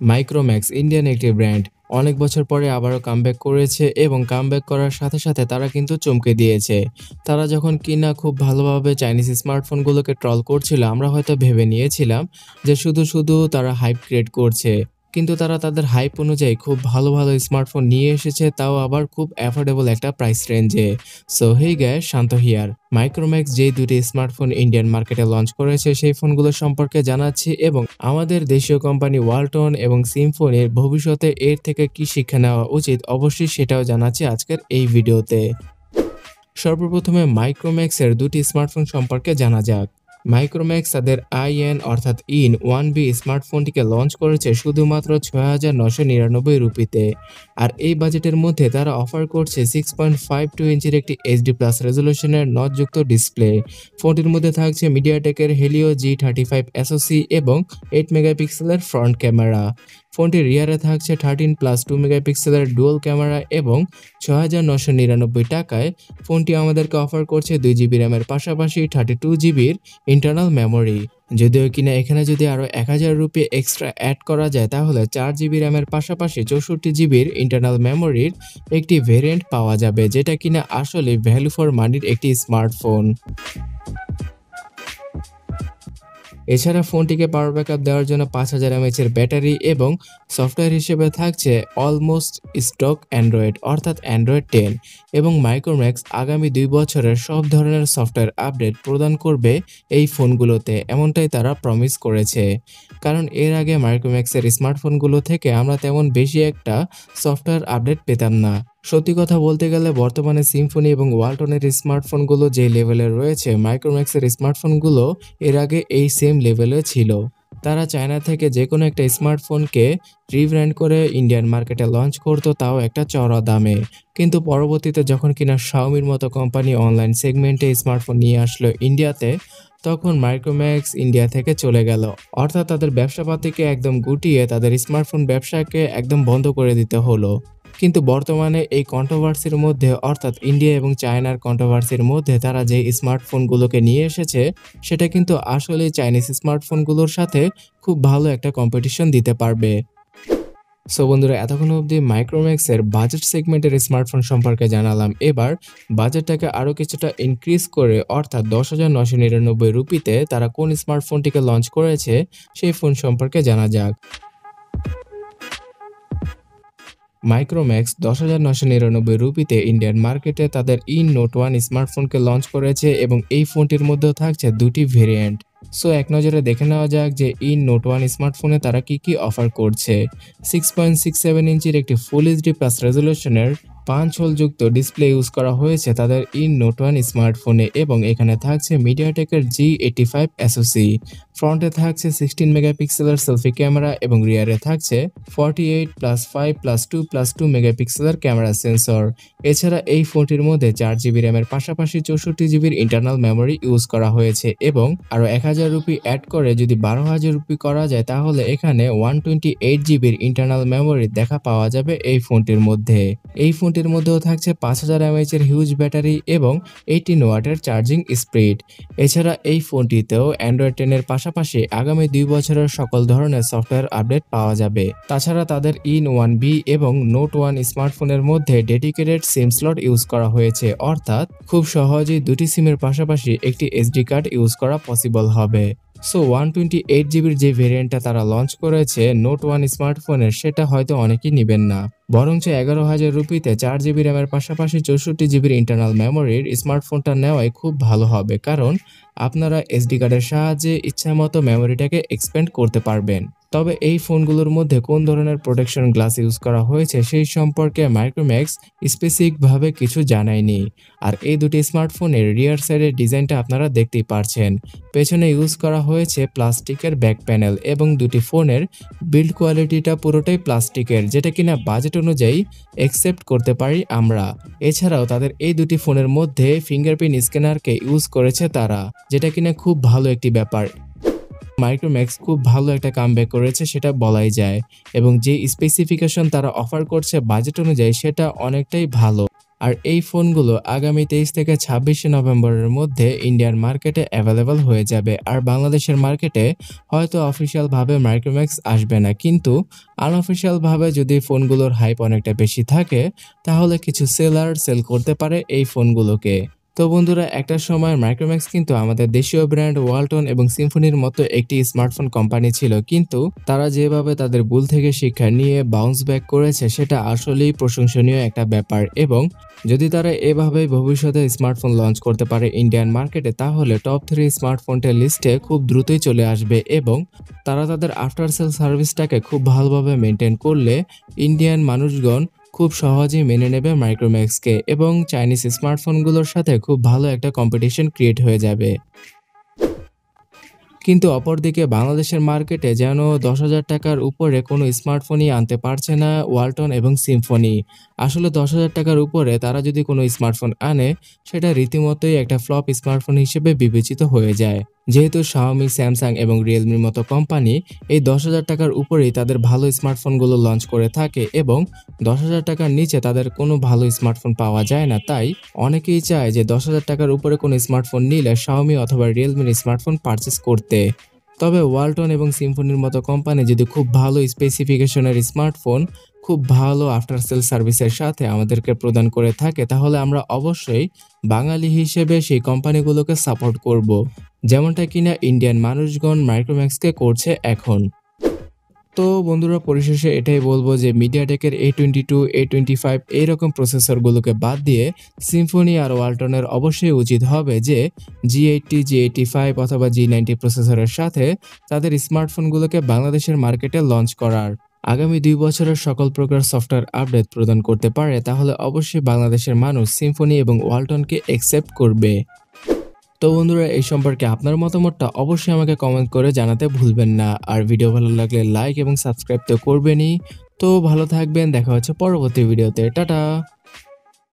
Micromax Indian একটি brand অনেক বছর পরে আবারও কামব্যাক করেছে এবং কামব্যাক করার সাথে সাথে তারা কিন্তু চমকে দিয়েছে। তারা যখন কিনা খুব ভালোভাবে চাইনিজ স্মার্টফোনগুলোকে ট্রল করছিল, আমরা হয়তো ভেবে নিয়েছিলাম যে শুধু শুধু তারা হাইপ ক্রিয়েট করছে, কিন্তু তারা তাদের হাইপ অনুযায়ী খুব ভালো ভালো স্মার্টফোন নিয়ে এসেছে, তাও আবার খুব অ্যাফোর্ডেবল একটা প্রাইস রেঞ্জে। So hey guys, Shanto here. Micromax যেই দুটি স্মার্টফোন ইন্ডিয়ান মার্কেটে লঞ্চ করেছে সেই ফোনগুলো সম্পর্কে জানাচ্ছি এবং আমাদের দেশীয় কোম্পানি ওয়ালটন এবং সিম্ফনির ভবিষ্যতে এর থেকে কি শিক্ষা নেওয়া উচিত অবশ্যই সেটাও জানাচ্ছি আজকের এই ভিডিওতে। সর্বপ্রথমে মাইক্রোম্যাক্সের দুটি স্মার্টফোন সম্পর্কে জানা যাক। মাইক্রোম্যাক্স তাদের IN অর্থাৎ ইন 1B স্মার্টফোনটিকে লঞ্চ করেছে শুধুমাত্র ৬,৯৯৯ রুপিতে। আর এই বাজেটের মধ্যে তারা অফার করছে 6.52 ইঞ্চির একটি HD+ রেজলিউশনের নচযুক্ত ডিসপ্লে। ফোনটির মধ্যে থাকছে মিডিয়াটেকের হেলিও G35 SoC এবং 8 মেগাপিক্সেলের ফ্রন্ট ক্যামেরা। ফোনটির রিয়ারে থাকছে 13+2 মেগাপিক্সেলের ডুয়াল ক্যামেরা এবং ৬,৯৯৯ টাকায় ফোনটি আমাদেরকে অফার করছে 2GB র্যামের পাশাপাশি 32GBর ইন্টারনাল মেমোরি। যদিও কিনা এখানে যদি আরও ১,০০০ রুপি এক্সট্রা অ্যাড করা যায় তাহলে 4GB র্যামের পাশাপাশি 64GBর ইন্টারনাল মেমোরির একটি ভেরিয়েন্ট পাওয়া যাবে, যেটা কিনা আসলে ভ্যালু ফর মানির একটি স্মার্টফোন। এছাড়া ফোনটিকে পাওয়ার ব্যাকআপ দেওয়ার জন্য 5000 mAh এর ব্যাটারি এবং সফটওয়্যার হিসেবে থাকছে অলমোস্ট স্টক অ্যান্ড্রয়েড অর্থাৎ অ্যান্ড্রয়েড 10 এবং মাইক্রোম্যাক্স আগামী 2 বছরের সব ধরনের সফটওয়্যার আপডেট প্রদান করবে এই ফোনগুলোতে, এমনটাই তারা প্রমিস করেছে। কারণ এর আগে মাইক্রোম্যাক্সের স্মার্টফোনগুলো থেকে আমরা তেমন বেশি একটা সফটওয়্যার আপডেট পেতাম না। সত্যি কথা বলতে গেলে বর্তমানে সিম্ফনি এবং ওয়ালটনের স্মার্টফোনগুলো যে লেভেলে রয়েছে, মাইক্রোম্যাক্সের স্মার্টফোনগুলো এর আগে এই সেম লেভেলে ছিল। তারা চায়না থেকে যে কোনো একটা স্মার্টফোনকে রিব্র্যান্ড করে ইন্ডিয়ান মার্কেটে লঞ্চ করতো, তাও একটা চড়া দামে। কিন্তু পরবর্তীতে যখন কিনা শাওমির মতো কোম্পানি অনলাইন সেগমেন্টে স্মার্টফোন নিয়ে আসলো ইন্ডিয়াতে, তখন মাইক্রোম্যাক্স ইন্ডিয়া থেকে চলে গেল, অর্থাৎ তাদের ব্যবসাপাতিকে একদম গুটিয়ে তাদের স্মার্টফোন ব্যবসাকে একদম বন্ধ করে দিতে হলো। কিন্তু বর্তমানে এই কন্ট্রোভার্সির মধ্যে অর্থাৎ ইন্ডিয়া এবং চায়নার কন্ট্রোভার্সির মধ্যে তারা যে স্মার্টফোনগুলোকে নিয়ে এসেছে সেটা কিন্তু আসলে চাইনিজ স্মার্টফোনগুলোর সাথে খুব ভালো একটা কম্পিটিশন দিতে পারবে। সো বন্ধুরা, এতক্ষণ অবধি মাইক্রোম্যাক্সের বাজেট সেগমেন্টের স্মার্টফোন সম্পর্কে জানালাম। এবার বাজেটটাকে আরও কিছুটা ইনক্রিজ করে অর্থাৎ 10,999 রুপিতে তারা কোন স্মার্টফোনটিকে লঞ্চ করেছে সেই ফোন সম্পর্কে জানা যাক। মাইক্রোম্যাক্স 10,999 রুপিতে ইন্ডিয়ান মার্কেটে তাদের ইন নোট 1 স্মার্টফোনকে লঞ্চ করেছে এবং এই ফোনটির মধ্যেও থাকছে দুটি ভেরিয়েন্ট। সো এক নজরে দেখে নেওয়া যাক যে ইন নোট 1 স্মার্টফোনে তারা কি কি অফার করছে। 6.67 ইঞ্চির একটি ফুল HD+ রেজলিউশনের 5 হোল যুক্ত ডিসপ্লে ইউজ করা হয়েছে তাদের ইন নোট 1 স্মার্টফোনে এবং এখানে থাকছে মিডিয়াটেকের G85 SoC। ফ্রন্টে থাকছে 16 মেগাপিক্সেলের সেলফি ক্যামেরা এবং রিয়ারে থাকছে 48+5+2+2 মেগাপিক্সেলের ক্যামেরা সেন্সর। এছাড়া এই ফোনটির মধ্যে 4GB র্যামের পাশাপাশি 64GBর ইন্টারনাল মেমোরি ইউজ করা হয়েছে এবং আরও 1000 রুপি অ্যাড করে যদি 12,000 রুপি করা যায় তাহলে এখানে 128GBর ইন্টারনাল মেমোরি দেখা পাওয়া যাবে এই ফোনটির মধ্যে। এই ফোনটির মধ্যেও থাকছে 5000 mAh এর হিউজ ব্যাটারি এবং 18 ওয়াটের চার্জিং স্পিড। এছাড়া এই ফোনটিতেও অ্যান্ড্রয়েড 10 এর পাশাপাশি আগামী 2 বছরের সকল ধরনের সফটওয়্যার আপডেট পাওয়া যাবে। তাছাড়া তাদের ইন 1B এবং নোট 1 স্মার্টফোনের মধ্যে ডেডিকেটেড সিম স্লট ইউজ করা হয়েছে, অর্থাৎ খুব সহজেই দুটি সিমের পাশাপাশি একটি SD কার্ড ইউজ করা পসিবল হবে। সো 128GBর যে ভেরিয়েন্টটা তারা লঞ্চ করেছে নোট 1 স্মার্টফোনের, সেটা হয়তো অনেকেই নেবেন না, বরঞ্চ 11,000 রুপিতে 4GB র্যামের পাশাপাশি 64GBর ইন্টারনাল মেমোরির স্মার্টফোনটা নেওয়াই খুব ভালো হবে, কারণ আপনারা SD কার্ডের সাহায্যে ইচ্ছামতো মেমোরিটাকে এক্সপ্যান্ড করতে পারবেন। তবে এই ফোনগুলোর মধ্যে কোন ধরনের প্রোটেকশন গ্লাস ইউজ করা হয়েছে সেই সম্পর্কে মাইক্রোম্যাক্স স্পেসিফিকভাবে কিছু জানায়নি। আর এই দুটি স্মার্টফোনের রিয়ার সাইডের ডিজাইনটা আপনারা দেখতেই পারছেন। পেছনে ইউজ করা হয়েছে প্লাস্টিকের ব্যাক প্যানেল এবং দুটি ফোনের বিল্ড কোয়ালিটিটা পুরোটাই প্লাস্টিকের, যেটা কিনা বাজেট অনুযায়ী অ্যাকসেপ্ট করতে পারি আমরা। এছাড়াও তাদের এই দুটি ফোনের মধ্যে ফিঙ্গারপ্রিন্ট স্ক্যানারকে ইউজ করেছে তারা, যেটা কিনা খুব ভালো একটি ব্যাপার। মাইক্রোম্যাক্স খুব ভালো একটা কামব্যাক করেছে সেটা বলাই যায় এবং যে স্পেসিফিকেশন তারা অফার করছে বাজেট অনুযায়ী সেটা অনেকটাই ভালো। আর এই ফোনগুলো আগামী 23 থেকে 26 নভেম্বরের মধ্যে ইন্ডিয়ান মার্কেটে অ্যাভেলেবল হয়ে যাবে। আর বাংলাদেশের মার্কেটে হয়তো অফিসিয়াল ভাবে মাইক্রোম্যাক্স আসবে না, কিন্তু আনঅফিসিয়াল ভাবে যদি ফোনগুলোর হাইপ অনেকটা বেশি থাকে তাহলে কিছু সেলার সেল করতে পারে এই ফোনগুলোকে। তো বন্ধুরা, একটা সময় মাইক্রোম্যাক্স কিন্তু আমাদের দেশীয় ব্র্যান্ড ওয়ালটন এবং সিম্ফনির মতো একটি স্মার্টফোন কোম্পানি ছিল, কিন্তু তারা যেভাবে তাদের ভুল থেকে শিক্ষা নিয়ে বাউন্স ব্যাক করেছে সেটা আসলেই প্রশংসনীয় একটা ব্যাপার। এবং যদি তারা এভাবে ভবিষ্যতে স্মার্টফোন লঞ্চ করতে পারে ইন্ডিয়ান মার্কেটে, তাহলে টপ 3 স্মার্টফোনটার লিস্টে খুব দ্রুতই চলে আসবে। এবং তারা তাদের আফটার সেল সার্ভিসটাকে খুব ভালোভাবে মেনটেন করলে ইন্ডিয়ান মানুষগণ খুব সহজেই মেনে নেবে মাইক্রোম্যাক্সকে, এবং চাইনিজ স্মার্টফোনগুলোর সাথে খুব ভালো একটা কম্পিটিশন ক্রিয়েট হয়ে যাবে। কিন্তু অপরদিকে বাংলাদেশের মার্কেটে যেন 10,000 টাকার উপরে কোনো স্মার্টফোনই আনতে পারছে না ওয়ালটন এবং সিম্ফনি। আসলে 10,000 টাকার উপরে তারা যদি কোনো স্মার্টফোন আনে, সেটা রীতিমতোই একটা ফ্লপ স্মার্টফোন হিসেবে বিবেচিত হয়ে যায়। যেহেতু শাওমি, স্যামসাং এবং রিয়েলমির মতো কোম্পানি এই 10,000 টাকার উপরেই তাদের ভালো স্মার্টফোনগুলো লঞ্চ করে থাকে, এবং 10,000 টাকার নিচে তাদের কোনো ভালো স্মার্টফোন পাওয়া যায় না। তাই অনেকেই চায় যে 10,000 টাকার উপরে কোনো স্মার্টফোন নিলে শাওমি অথবা রিয়েলমির স্মার্টফোন পারচেস করতে। তবে ওয়ালটন এবং সিম্ফনির মতো কোম্পানি যদি খুব ভালো স্পেসিফিকেশনের স্মার্টফোন খুব ভালো আফটার সেল সার্ভিসের সাথে আমাদেরকে প্রদান করে থাকে, তাহলে আমরা অবশ্যই বাঙালি হিসেবে সেই কোম্পানিগুলোকে সাপোর্ট করব, যেমনটা কিনা ইন্ডিয়ান মানুষগণ মাইক্রোম্যাক্সকে করছে এখন। তো বন্ধুরা, পরিশেষে এটাই বলবো যে মিডিয়াটেকের A22, A25 এইরকম প্রসেসরগুলোকে বাদ দিয়ে সিম্ফনি আর ওয়ালটনের অবশ্যই উচিত হবে যে G80, G85 অথবা G90 প্রসেসরের সাথে তাদের স্মার্টফোনগুলোকে বাংলাদেশের মার্কেটে লঞ্চ করার। আগামী 2 বছরের সকল প্রকার সফটওয়্যার আপডেট প্রদান করতে পারে, তাহলে অবশ্যই বাংলাদেশের মানুষ সিম্ফনি এবং ওয়ালটনকে অ্যাকসেপ্ট করবে। তো বন্ধুরা, এই সম্পর্কে আপনার মতামতটা অবশ্যই আমাকে কমেন্ট করে জানাতে ভুলবেন না। আর ভিডিও ভালো লাগলে লাইক এবং সাবস্ক্রাইব তো করবেনই। তো ভালো থাকবেন, দেখা হচ্ছে পরবর্তী ভিডিওতে। টাটা।